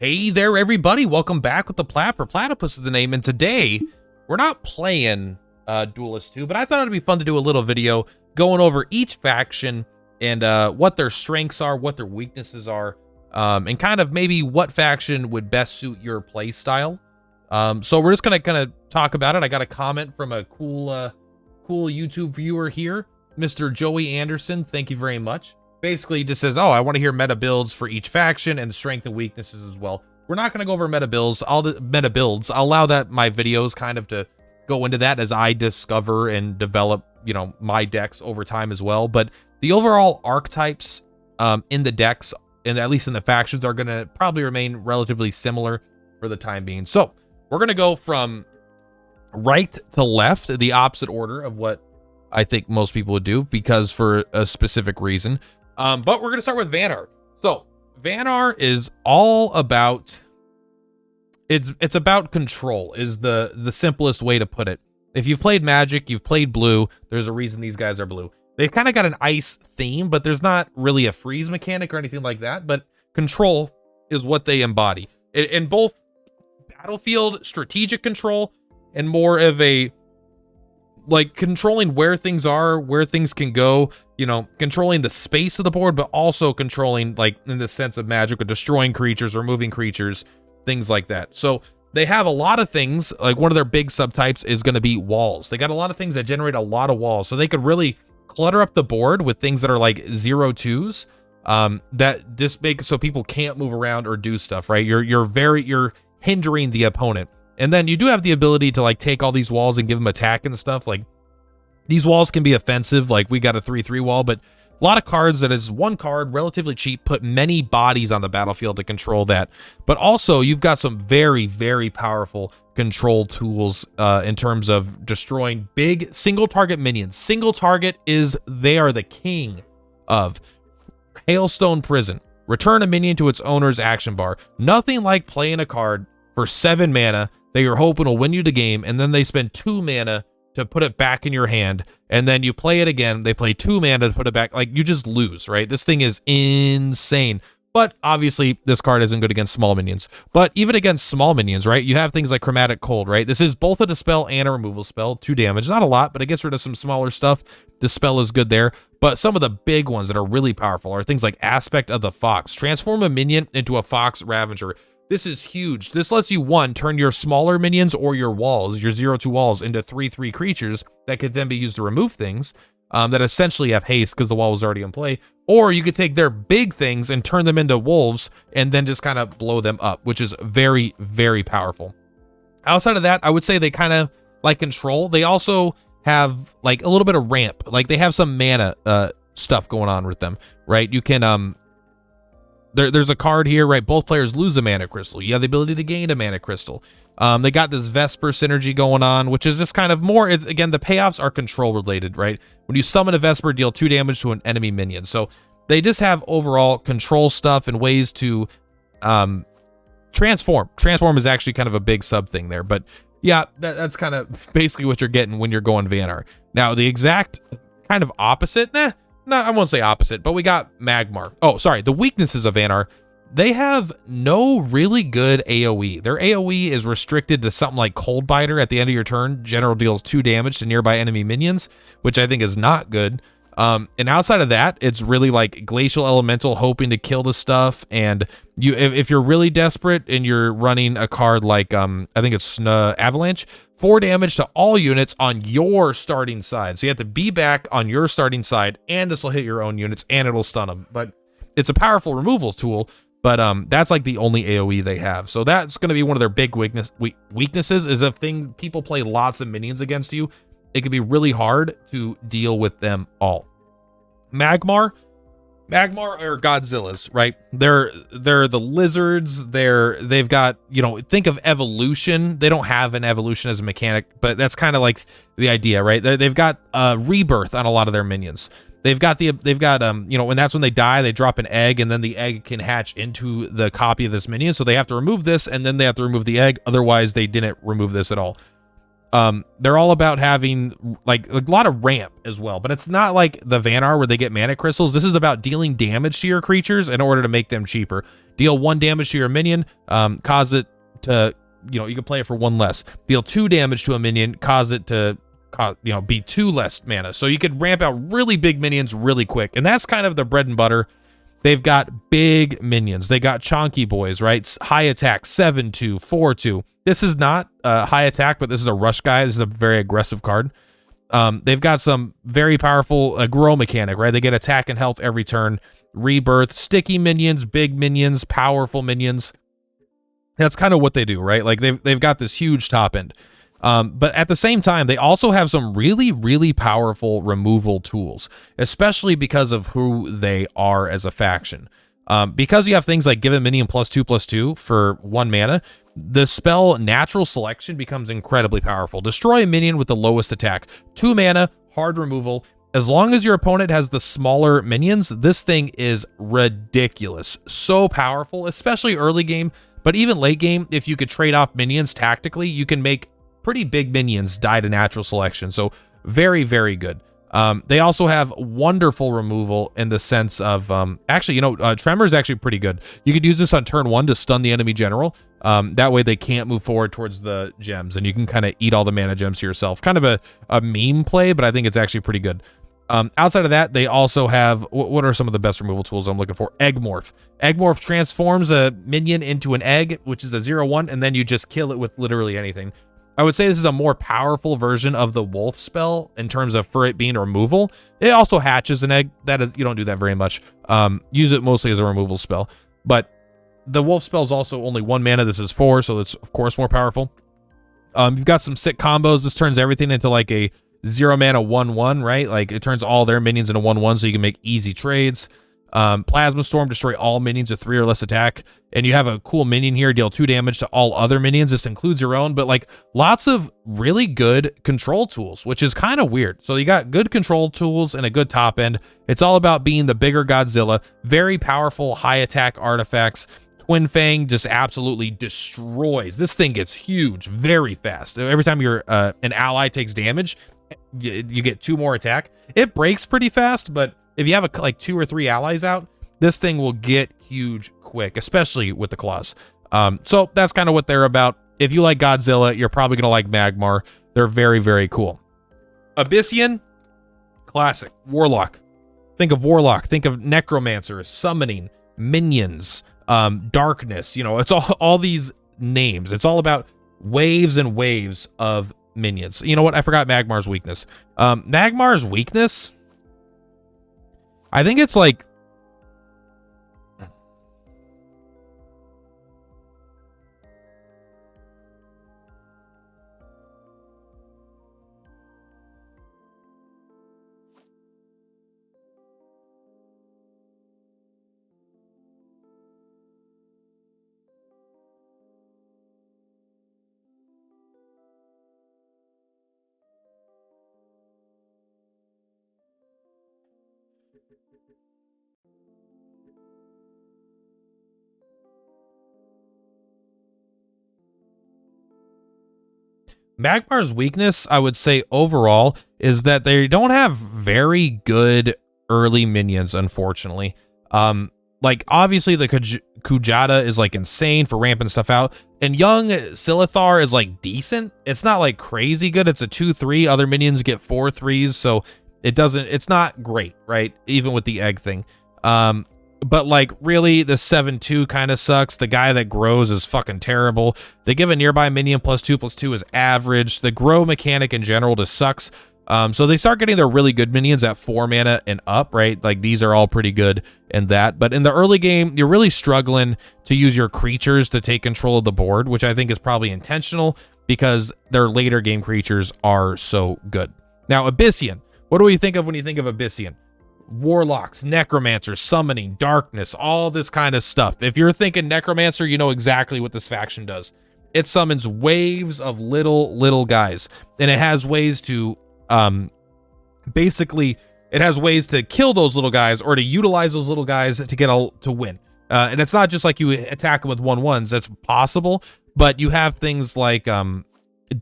Hey there, everybody. Welcome back with the Purplatypus is the name, and today we're not playing Duelyst 2, but I thought it'd be fun to do a little video going over each faction and what their strengths are, what their weaknesses are, and kind of maybe what faction would best suit your play style. So we're just gonna kind of talk about it. I got a comment from a cool YouTube viewer here, Mr. Joey Anderson. Thank you very much. Basically, he just says, oh, I want to hear meta builds for each faction and strength and weaknesses as well. We're not going to go over meta builds. I'll allow that my videos kind of to go into that as I discover and develop, my decks over time as well. But the overall archetypes in the decks, and at least in the factions, are going to probably remain relatively similar for the time being. So we're going to go from right to left, the opposite order of what I think most people would do, because for a specific reason. But we're going to start with Vanar. So Vanar is all about, it's about control is the simplest way to put it. If you've played Magic, you've played blue, there's a reason these guys are blue. They've kind of got an ice theme, but there's not really a freeze mechanic or anything like that. But control is what they embody in both battlefield strategic control and more of a, like, controlling where things are, where things can go, controlling the space of the board, but also controlling, like, in the sense of Magic, with destroying creatures or moving creatures, things like that. So they have a lot of things. Like, one of their big subtypes is going to be walls. They got a lot of things that generate a lot of walls, so they could really clutter up the board with things that are like 0/2s, that just make so people can't move around or do stuff, right? You're hindering the opponent. And then you do have the ability to, like, take all these walls and give them attack and stuff. Like, these walls can be offensive. Like, we got a 3/3 wall, but a lot of cards that is one card, relatively cheap, put many bodies on the battlefield to control that. But also, you've got some very, very powerful control tools in terms of destroying big single target minions. Single target they are the king of Hailstone Prison. Return a minion to its owner's action bar. Nothing like playing a card for 7 mana that you're hoping will win you the game, and then they spend 2 mana to put it back in your hand, and then you play it again, they play 2 mana to put it back. Like, you just lose, right? This thing is insane. But obviously this card isn't good against small minions. But even against small minions, right, you have things like Chromatic Cold, right? This is both a dispel and a removal spell. 2 damage, not a lot, but it gets rid of some smaller stuff. Dispel is good there. But some of the big ones that are really powerful are things like Aspect of the Fox. Transform a minion into a Fox Ravager. This is huge. This lets you, one, turn your smaller minions or your walls, your 0/2 walls, into 3/3 creatures that could then be used to remove things that essentially have haste because the wall was already in play. Or you could take their big things and turn them into wolves and then just kind of blow them up, which is very, very powerful. Outside of that, I would say they kind of like control. They also have, like, a little bit of ramp. Like, they have some mana stuff going on with them, right? You can There's a card here, right? Both players lose a mana crystal. You have the ability to gain a mana crystal. They got this Vesper synergy going on, which is just kind of more, again, the payoffs are control related, right? When you summon a Vesper, deal 2 damage to an enemy minion. So they just have overall control stuff and ways to transform. Transform is actually kind of a big sub thing there. But yeah, that's kind of basically what you're getting when you're going Vanar. Now, the exact kind of opposite, no, I won't say opposite, but we got Magmar. Oh, sorry, the weaknesses of Vanar. They have no really good AoE. Their AoE is restricted to something like Cold Biter at the end of your turn. General deals 2 damage to nearby enemy minions, which I think is not good. And outside of that, it's really like Glacial Elemental, hoping to kill the stuff. And if you're really desperate and you're running a card like, I think it's Avalanche, 4 damage to all units on your starting side. So you have to be back on your starting side, and this will hit your own units, and it'll stun them. But it's a powerful removal tool, but that's like the only AoE they have. So that's going to be one of their big weaknesses, is if people play lots of minions against you, it can be really hard to deal with them all. Magmar are Godzillas, right? They're the lizards. They've got, think of evolution. They don't have an evolution as a mechanic, but that's kind of like the idea, right? They've got rebirth on a lot of their minions. They've got and that's when they die, they drop an egg, and then the egg can hatch into the copy of this minion. So they have to remove this, and then they have to remove the egg. Otherwise, they didn't remove this at all. They're all about having like a lot of ramp as well, but it's not like the Vanar where they get mana crystals. This is about dealing damage to your creatures in order to make them cheaper. Deal 1 damage to your minion, cause it to, you know, you can play it for 1 less. Deal 2 damage to a minion, cause it to, you know, be 2 less mana. So you could ramp out really big minions really quick, and that's kind of the bread and butter. They've got big minions. They got chonky boys, right? High attack, 7-2, 4-2. This is not high attack, but this is a rush guy. This is a very aggressive card. They've got some very powerful grow mechanic, right? They get attack and health every turn. Rebirth, sticky minions, big minions, powerful minions. That's kind of what they do, right? Like they've got this huge top end. But at the same time, they also have some really, really powerful removal tools, especially because of who they are as a faction. Because you have things like give a minion +2/+2 for 1 mana, the spell Natural Selection becomes incredibly powerful. Destroy a minion with the lowest attack. 2 mana, hard removal. As long as your opponent has the smaller minions, this thing is ridiculous. So powerful, especially early game, but even late game, if you could trade off minions tactically, you can make pretty big minions die to Natural Selection. So very, very good. They also have wonderful removal in the sense of, actually, you know, Tremor is actually pretty good. You could use this on turn 1 to stun the enemy general. That way they can't move forward towards the gems, and you can kind of eat all the mana gems to yourself. Kind of a meme play, but I think it's actually pretty good. Outside of that, they also have, what are some of the best removal tools I'm looking for? Egg Morph. Egg Morph transforms a minion into an egg, which is a 0/1, and then you just kill it with literally anything. I would say this is a more powerful version of the wolf spell in terms of for it being a removal. It also hatches an egg. That is, you don't do that very much. Use it mostly as a removal spell. But the wolf spell is also only 1 mana. This is 4, so it's of course more powerful. You've got some sick combos. This turns everything into like a 0 mana 1/1, right? Like it turns all their minions into 1/1, so you can make easy trades. Plasma Storm, destroy all minions with 3 or less attack, and you have a cool minion here, deal 2 damage to all other minions. This includes your own, but like lots of really good control tools, which is kind of weird. So you got good control tools and a good top end. It's all about being the bigger Godzilla. Very powerful high attack artifacts. Twin Fang just absolutely destroys. This thing gets huge very fast. Every time you're an ally takes damage, you get 2 more attack. It breaks pretty fast, but if you have like 2 or 3 allies out, this thing will get huge quick, especially with the claws. So that's kind of what they're about. If you like Godzilla, you're probably going to like Magmar. They're very, very cool. Abyssian, classic. Warlock. Think of Warlock. Think of Necromancer, Summoning, Minions, Darkness. You know, it's all these names. It's all about waves and waves of minions. You know what? I forgot Magmar's weakness. Magmar's weakness, I think it's like, Magmar's weakness, I would say overall, is that they don't have very good early minions, unfortunately. Like, obviously, the Kujata is, like, insane for ramping stuff out, and young Silithar is, like, decent. It's not, like, crazy good. It's a 2/3. Other minions get 4/3s, so it's not great, right? Even with the egg thing. But like really the 7/2 kind of sucks. The guy that grows is fucking terrible. They give a nearby minion +2/+2 is average. The grow mechanic in general just sucks. So they start getting their really good minions at 4 mana and up, right? Like these are all pretty good in that. But in the early game, you're really struggling to use your creatures to take control of the board, which I think is probably intentional because their later game creatures are so good. Now, Abyssian. What do we think of when you think of Abyssian? Warlocks, Necromancers, Summoning, Darkness, all this kind of stuff. If you're thinking Necromancer, you know exactly what this faction does. It summons waves of little guys, and it has ways to basically it has ways to kill those little guys or to utilize those little guys to win. And it's not just like you attack them with 1/1s. That's possible, but you have things like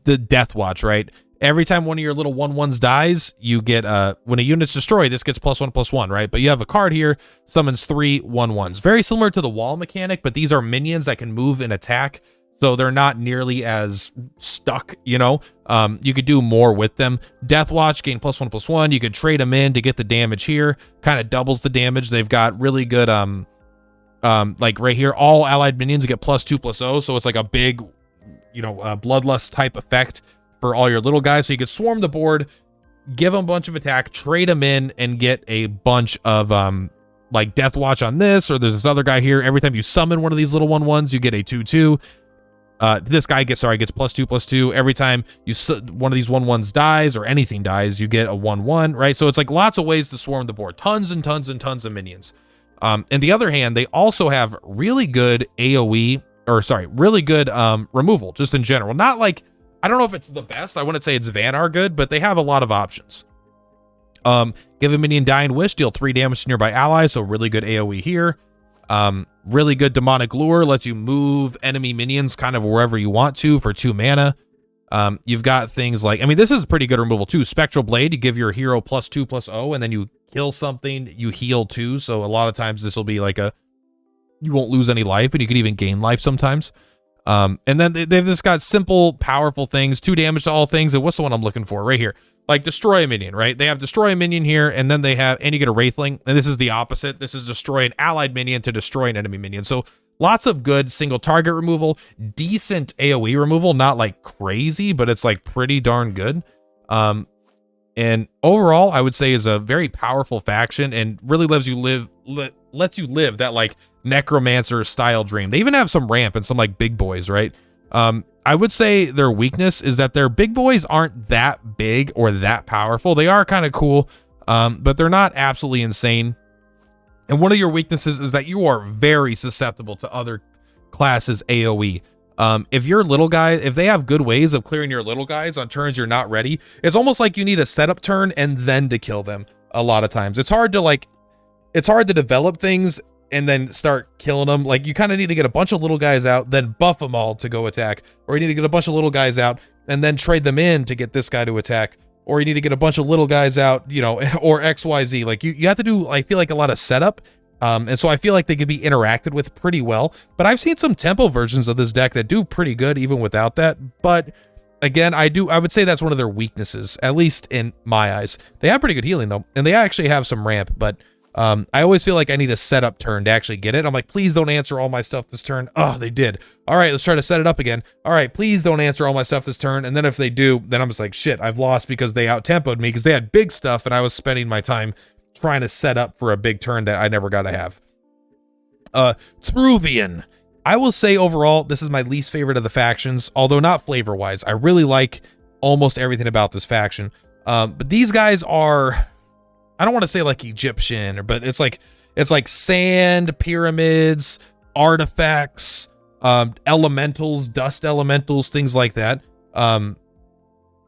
the Death Watch, right? Every time one of your little 1/1s dies, you get when a unit's destroyed, this gets +1/+1, right? But you have a card here, summons 3 1/1s. Very similar to the wall mechanic, but these are minions that can move and attack, so they're not nearly as stuck, you know? You could do more with them. Death Watch, gain +1/+1. You could trade them in to get the damage here. Kind of doubles the damage. They've got really good, like right here, all allied minions get +2/+0, so it's like a big, you know, bloodlust type effect for all your little guys. So you could swarm the board, give them a bunch of attack, trade them in, and get a bunch of like Death Watch on this, or there's this other guy here. Every time you summon one of these little 1/1s, you get a 2/2. This guy gets +2/+2. Every time one of these 1/1s dies or anything dies, you get a 1/1, right? So it's like lots of ways to swarm the board. Tons and tons and tons of minions. On the other hand, they also have really good AoE, or sorry, really good removal, just in general. Not like, I don't know if it's the best. I wouldn't say it's Vanar good, but they have a lot of options. Give a minion Dying Wish, deal 3 damage to nearby allies, so really good AoE here. Really good Demonic Lure, lets you move enemy minions kind of wherever you want to for 2 mana. You've got things like, I mean, this is pretty good removal too. Spectral Blade, you give your hero +2/+0, and then you kill something, you heal 2. So a lot of times this will be like you won't lose any life, and you can even gain life sometimes. And then they've just got simple, powerful things, 2 damage to all things. And what's the one I'm looking for right here? Like destroy a minion, right? They have destroy a minion here, and then they have, and you get a Wraithling. And this is the opposite. This is destroy an allied minion to destroy an enemy minion. So lots of good single target removal, decent AoE removal, not like crazy, but it's like pretty darn good. And overall, I would say is a very powerful faction, and really lets you live that like necromancer style dream. They even have some ramp and some like big boys, right? I would say their weakness is that their big boys aren't that big or that powerful. They are kind of cool, but they're not absolutely insane. And one of your weaknesses is that you are very susceptible to other classes AoE. If your little guy, if they have good ways of clearing your little guys on turns you're not ready, it's almost like you need a setup turn and then to kill them. A lot of times it's hard to develop things and then start killing them. Like you kind of need to get a bunch of little guys out, then buff them all to go attack, or you need to get a bunch of little guys out and then trade them in to get this guy to attack, or you need to get a bunch of little guys out, you know, or XYZ. Like you have to do, I feel like, a lot of setup. And so I feel like they could be interacted with pretty well, but I've seen some tempo versions of this deck that do pretty good even without that. But again, I would say that's one of their weaknesses, at least in my eyes. They have pretty good healing though, and they actually have some ramp, but I always feel like I need a setup turn to actually get it. I'm like, please don't answer all my stuff this turn. Oh, they did. All right, let's try to set it up again. All right, please don't answer all my stuff this turn. And then if they do, then I'm just like, shit, I've lost because they out-tempoed me because they had big stuff and I was spending my time trying to set up for a big turn that I never got to have. Vetruvian. I will say overall, this is my least favorite of the factions, although not flavor-wise. I really like almost everything about this faction. But these guys are, I don't want to say like Egyptian, but it's like sand, pyramids, artifacts, elementals, dust elementals, things like that.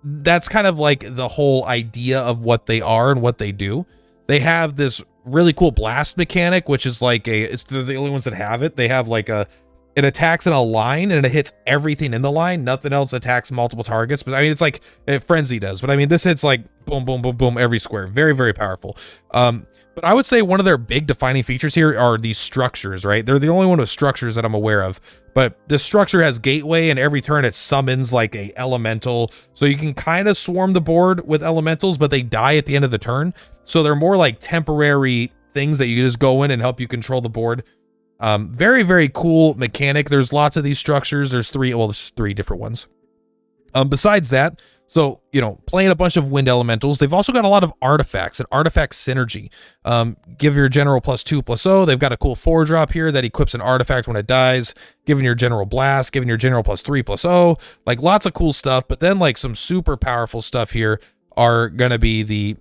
That's kind of like the whole idea of what they are and what they do. They have this really cool blast mechanic, which is like they're the only ones that have it. They have like it attacks in a line and it hits everything in the line. Nothing else attacks multiple targets. But I mean, it's like Frenzy does. But I mean, this hits like boom, boom, boom, boom, every square. Very, very powerful. But I would say one of their big defining features here are these structures, right? They're the only one with structures that I'm aware of. But this structure has gateway, and every turn it summons like a elemental. So you can kind of swarm the board with elementals, but they die at the end of the turn. So they're more like temporary things that you just go in and help you control the board. Very, very cool mechanic. There's lots of these structures. There's three different ones. Besides that, so, you know, playing a bunch of wind elementals, they've also got a lot of artifacts and artifact synergy. Give your general +2/+0. They've got a cool 4-drop here that equips an artifact when it dies, giving your general blast, giving your general +3/+0, like lots of cool stuff. But then like some super powerful stuff here are going to be the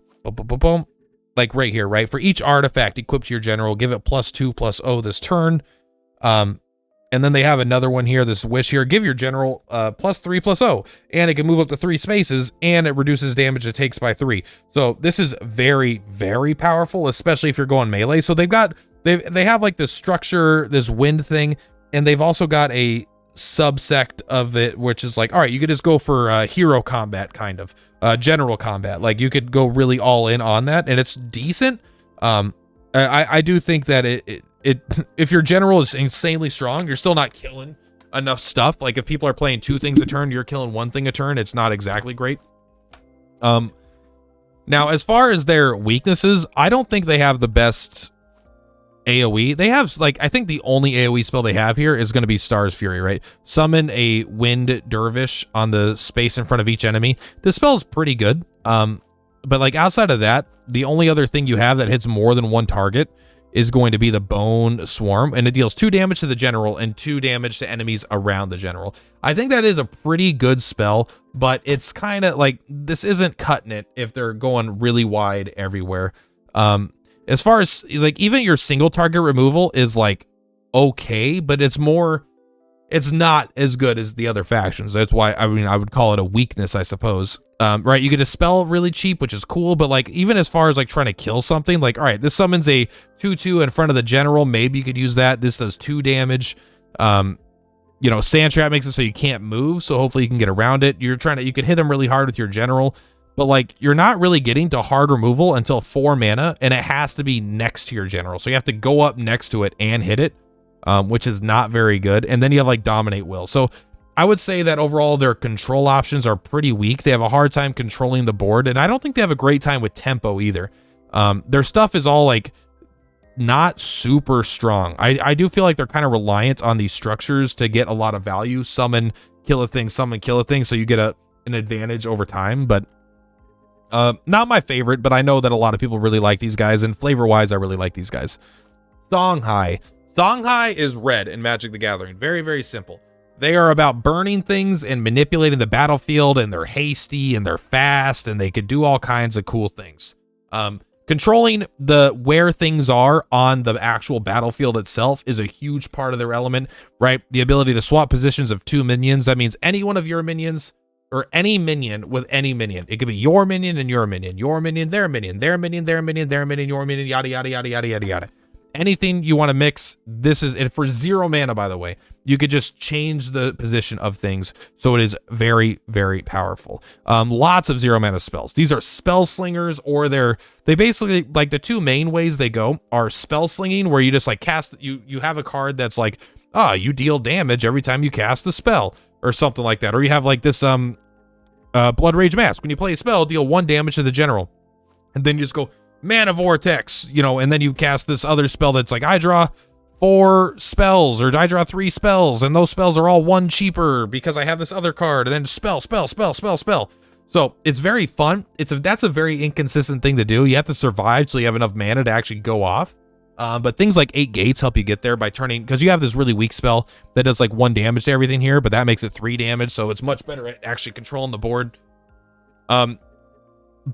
like right here, right? For each artifact equipped to your general, give it +2/+0 this turn. And then they have another one here, this wish here, give your general +3/+0, and it can move up to 3 spaces, and it reduces damage it takes by 3. So this is very, very powerful, especially if you're going melee. So they have like this structure, this wind thing, and they've also got a subsect of it, which is like, all right, you could just go for hero combat, kind of general combat. Like you could go really all in on that, and it's decent. I do think that it if your general is insanely strong, you're still not killing enough stuff. Like if people are playing 2 things a turn, you're killing 1 thing a turn. It's not exactly great. Now as far as their weaknesses, I don't think they have the best AoE. They have, like, I think the only AoE spell they have here is going to be Star's Fury, right? Summon a Wind Dervish on the space in front of each enemy. This spell is pretty good. But like outside of that, the only other thing you have that hits more than 1 target is going to be the Bone Swarm, and it deals 2 damage to the general and 2 damage to enemies around the general. I think that is a pretty good spell, but it's kind of like, this isn't cutting it if they're going really wide everywhere. As far as like even your single target removal is like okay, but it's not as good as the other factions. That's why I would call it a weakness, I suppose. Right, you get a spell really cheap, which is cool, but like even as far as like trying to kill something, like all right, this summons a 2/2 in front of the general, maybe you could use that. This does 2 damage. You know, Sand Trap makes it so you can't move, so hopefully you can get around it. You can hit them really hard with your general, but like you're not really getting to hard removal until 4 mana, and it has to be next to your general, so you have to go up next to it and hit it, which is not very good. And then you have like Dominate Will. So I would say that overall their control options are pretty weak. They have a hard time controlling the board, and I don't think they have a great time with tempo either. Their stuff is all like not super strong. I do feel like they're kind of reliant on these structures to get a lot of value. Summon, kill a thing, summon, kill a thing, so you get an advantage over time. But not my favorite, but I know that a lot of people really like these guys, and flavor-wise, I really like these guys. Songhai. Songhai is red in Magic the Gathering. Very, very simple. They are about burning things and manipulating the battlefield, and they're hasty and they're fast, and they could do all kinds of cool things. Controlling where things are on the actual battlefield itself is a huge part of their element, right? The ability to swap positions of 2 minions. That means any one of your minions, or any minion with any minion. It could be your minion and your minion, your minion, their minion, their minion, their minion, their minion, your minion, yada, yada, yada, yada, yada, yada. Anything you want to mix, this is it. For 0 mana, by the way, you could just change the position of things, so it is very, very powerful. Lots of 0 mana spells. These are spell slingers, or they basically, like, the 2 main ways they go are spell slinging, where you just like cast, you have a card that's like, you deal damage every time you cast the spell, or something like that. Or you have like this Blood Rage Mask. When you play a spell, deal 1 damage to the general, and then you just go Mana Vortex, you know, and then you cast this other spell that's like, I draw 4 spells, or I draw 3 spells, and those spells are all 1 cheaper because I have this other card, and then spell. So it's very fun. That's a very inconsistent thing to do. You have to survive so you have enough mana to actually go off. But things like 8 Gates help you get there by turning, because you have this really weak spell that does like 1 damage to everything here, but that makes it 3 damage, so it's much better at actually controlling the board.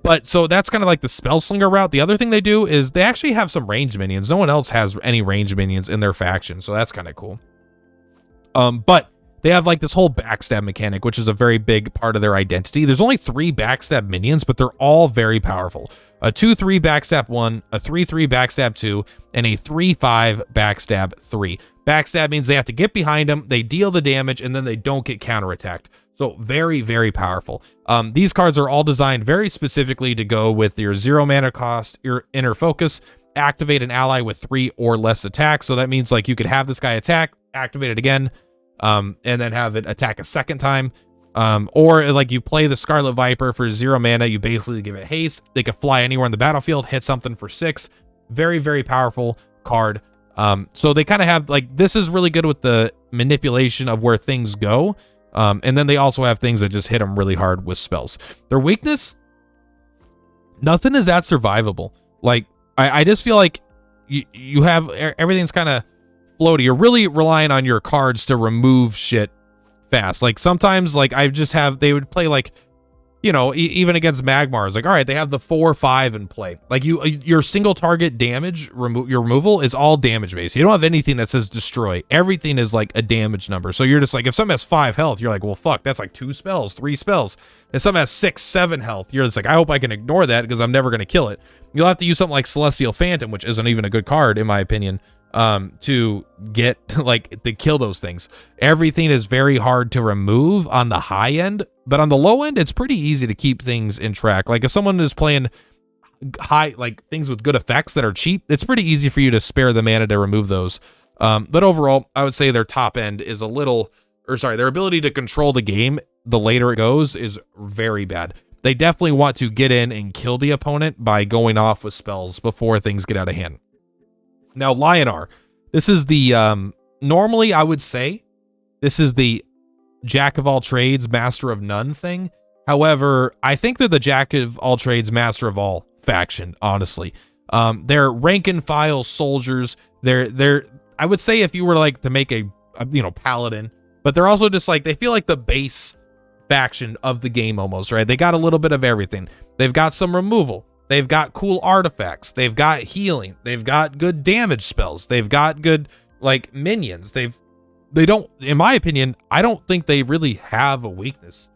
But so that's kind of like the spell slinger route. The other thing they do is they actually have some range minions. No one else has any range minions in their faction, so that's kind of cool. But they have like this whole backstab mechanic, which is a very big part of their identity. There's only 3 backstab minions, but they're all very powerful. A 2/3 backstab 1, a 3/3 backstab 2, and a 3/5 backstab 3. Backstab means they have to get behind them, they deal the damage, and then they don't get counterattacked. So very, very powerful. These cards are all designed very specifically to go with your 0 mana cost, your inner focus, activate an ally with 3 or less attacks. So that means like you could have this guy attack, activate it again, and then have it attack a second time. Or like you play the Scarlet Viper for 0 mana, you basically give it haste. They can fly anywhere on the battlefield, hit something for 6. Very, very powerful card. So they kind of have like, this is really good with the manipulation of where things go. And then they also have things that just hit them really hard with spells. Their weakness, nothing is that survivable. Like, I just feel like you have, everything's kind of floaty. You're really relying on your cards to remove shit fast. Like sometimes, like they would play like, you know, even against Magmar, it's like, all right, they have the 4/5 in play. Like your single target damage, your removal is all damage based. You don't have anything that says destroy. Everything is like a damage number. So you're just like, if something has 5 health, you're like, well, fuck, that's like 2 spells, 3 spells. If something has 6, 7 health, you're just like, I hope I can ignore that because I'm never going to kill it. You'll have to use something like Celestial Phantom, which isn't even a good card in my opinion. to get like to kill those things. Everything is very hard to remove on the high end, but on the low end, it's pretty easy to keep things in track. Like if someone is playing high, like things with good effects that are cheap, it's pretty easy for you to spare the mana to remove those. But overall, I would say their top end is a little, or sorry, their ability to control the game the later it goes is very bad. They definitely want to get in and kill the opponent by going off with spells before things get out of hand. Now, Lyonar, this is the, normally I would say this is the Jack of all trades, master of none thing. However, I think they're the Jack of all trades, master of all faction, honestly. They're rank and file soldiers. They're I would say if you were like to make a paladin, but they're also just like, they feel like the base faction of the game almost, right? They got a little bit of everything. They've got some removal. They've got cool artifacts. They've got healing. They've got good damage spells. They've got good like minions. They don't, in my opinion, I don't think they really have a weakness.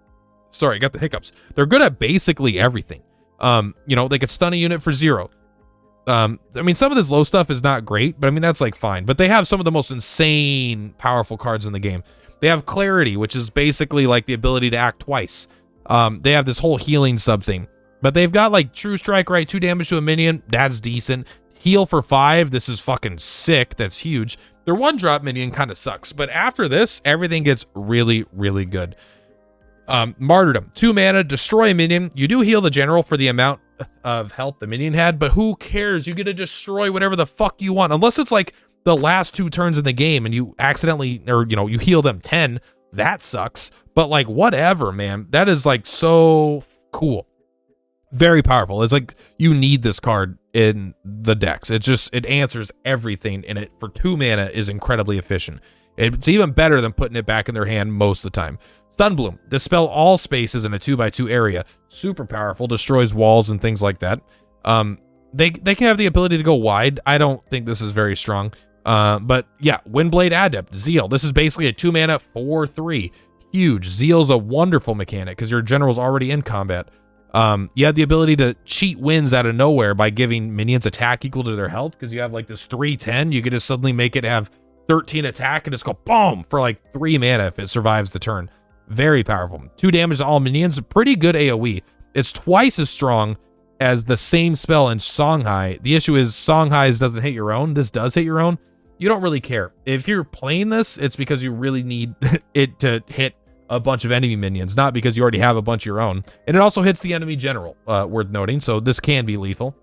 Sorry, I got the hiccups. They're good at basically everything. They could stun a unit for 0. I mean, some of this low stuff is not great, but I mean, that's like fine. But they have some of the most insane powerful cards in the game. They have clarity, which is basically like the ability to act twice. They have this whole healing sub thing. But they've got like True Strike, right? 2 damage to a minion. That's decent. Heal for 5. This is fucking sick. That's huge. Their 1-drop minion kind of sucks. But after this, everything gets really, really good. Martyrdom. 2 mana. Destroy a minion. You do heal the general for the amount of health the minion had. But who cares? You get to destroy whatever the fuck you want. Unless it's like the last 2 turns in the game and you accidentally, or, you heal them 10. That sucks. But like, whatever, man. That is like so cool. Very powerful. It's like you need this card in the decks. It answers everything, and it for 2 mana is incredibly efficient. It's even better than putting it back in their hand most of the time. Sunbloom. Dispel all spaces in a 2x2 area. Super powerful. Destroys walls and things like that. They can have the ability to go wide. I don't think this is very strong. But yeah, Windblade Adept. Zeal. This is basically a 2 mana 4/3. Huge. Zeal's a wonderful mechanic because your general's already in combat. You have the ability to cheat wins out of nowhere by giving minions attack equal to their health, because you have like this 3/10. You could just suddenly make it have 13 attack and just go boom for like 3 mana if it survives the turn. Very powerful. 2 damage to all minions. Pretty good AoE. It's twice as strong as the same spell in Songhai. The issue is Songhai's doesn't hit your own. This does hit your own. You don't really care. If you're playing this, it's because you really need it to hit a bunch of enemy minions, not because you already have a bunch of your own. And it also hits the enemy general, worth noting, so this can be lethal.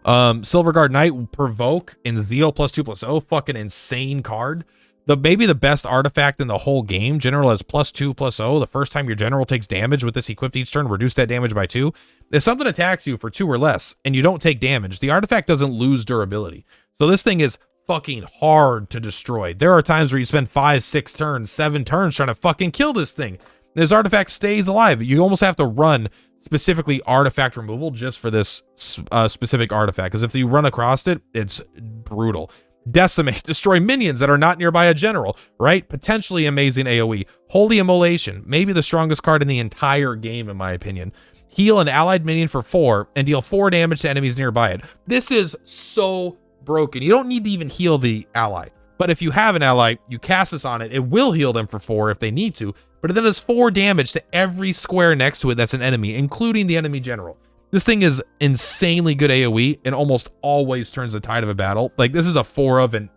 Silverguard Knight, Provoke, and Zeal +2/+0, fucking insane card. Maybe the best artifact in the whole game. General has +2/+0. The first time your general takes damage with this equipped each turn, reduce that damage by 2. If something attacks you for 2 or less, and you don't take damage, the artifact doesn't lose durability. So this thing is fucking hard to destroy. There are times where you spend 5, 6 turns, 7 turns trying to fucking kill this thing. This artifact stays alive. You almost have to run specifically artifact removal just for this specific artifact, because if you run across it, it's brutal. Decimate, destroy minions that are not nearby a general, right? Potentially amazing AoE. Holy Immolation, maybe the strongest card in the entire game in my opinion. Heal an allied minion for 4 and deal 4 damage to enemies nearby it. This is so broken. You don't need to even heal the ally, but if you have an ally, you cast this on it, it will heal them for 4 if they need to, but it then does 4 damage to every square next to it that's an enemy, including the enemy general. This thing is insanely good AoE and almost always turns the tide of a battle. Like, this is a 4 of it.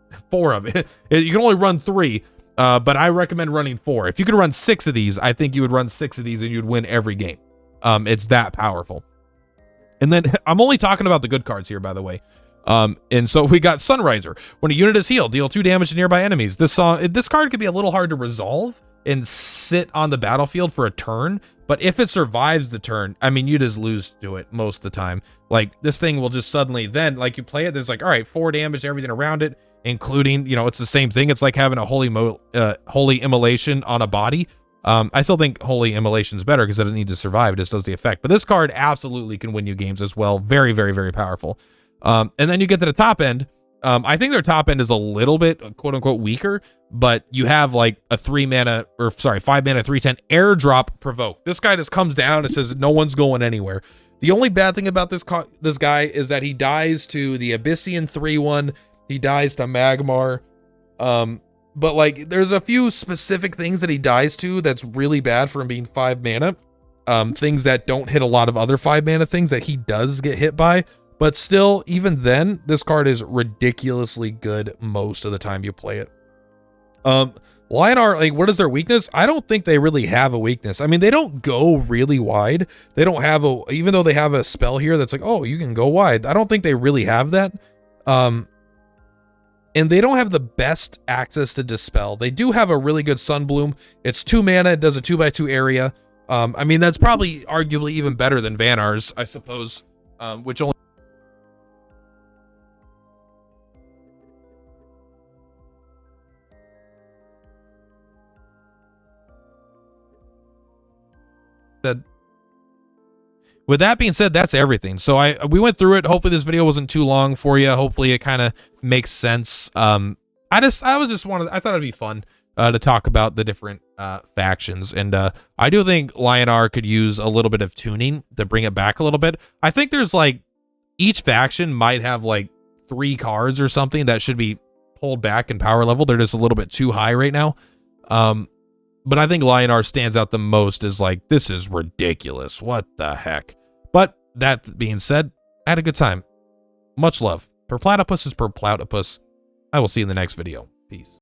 You can only run 3, but I recommend running 4. If you could run 6 of these, I think you would run 6 of these and you'd win every game. It's that powerful. And then I'm only talking about the good cards here, by the way. And so we got Sunriser. When a unit is healed, deal 2 damage to nearby enemies. This card could be a little hard to resolve and sit on the battlefield for a turn, but if it survives the turn, I mean, you just lose to it most of the time. Like, this thing will just suddenly then, like, you play it, there's like, all right, 4 damage to everything around it, including, it's the same thing. It's like having a holy immolation on a body. I still think Holy Immolation is better because it doesn't need to survive. It just does the effect. But this card absolutely can win you games as well. Very, very, very powerful. And then you get to the top end. I think their top end is a little bit quote unquote weaker, but you have like a 5 mana 3/10 airdrop Provoke. This guy just comes down and says no one's going anywhere. The only bad thing about this guy is that he dies to the Abyssian 3/1. He dies to Magmar. But like there's a few specific things that he dies to that's really bad for him being 5 mana. Things that don't hit a lot of other 5 mana things that he does get hit by. But still, even then, this card is ridiculously good most of the time you play it. Lyonar, like, what is their weakness? I don't think they really have a weakness. I mean, they don't go really wide. They don't have a, even though they have a spell here that's like, oh, you can go wide. I don't think they really have that. And they don't have the best access to Dispel. They do have a really good Sunbloom. It's 2 mana. It does a 2x2 area. I mean, that's probably arguably even better than Vanar's, I suppose, which only said. With that being said, that's everything. So we went through it. Hopefully this video wasn't too long for you. Hopefully it kind of makes sense. I thought it'd be fun to talk about the different factions, and I do think Lyonar could use a little bit of tuning to bring it back a little bit. I think there's like each faction might have like 3 cards or something that should be pulled back in power level. They're just a little bit too high right now. But I think Lyonar stands out the most as like, this is ridiculous. What the heck? But that being said, I had a good time. Much love. Purplatypus is Purplatypus. I will see you in the next video. Peace.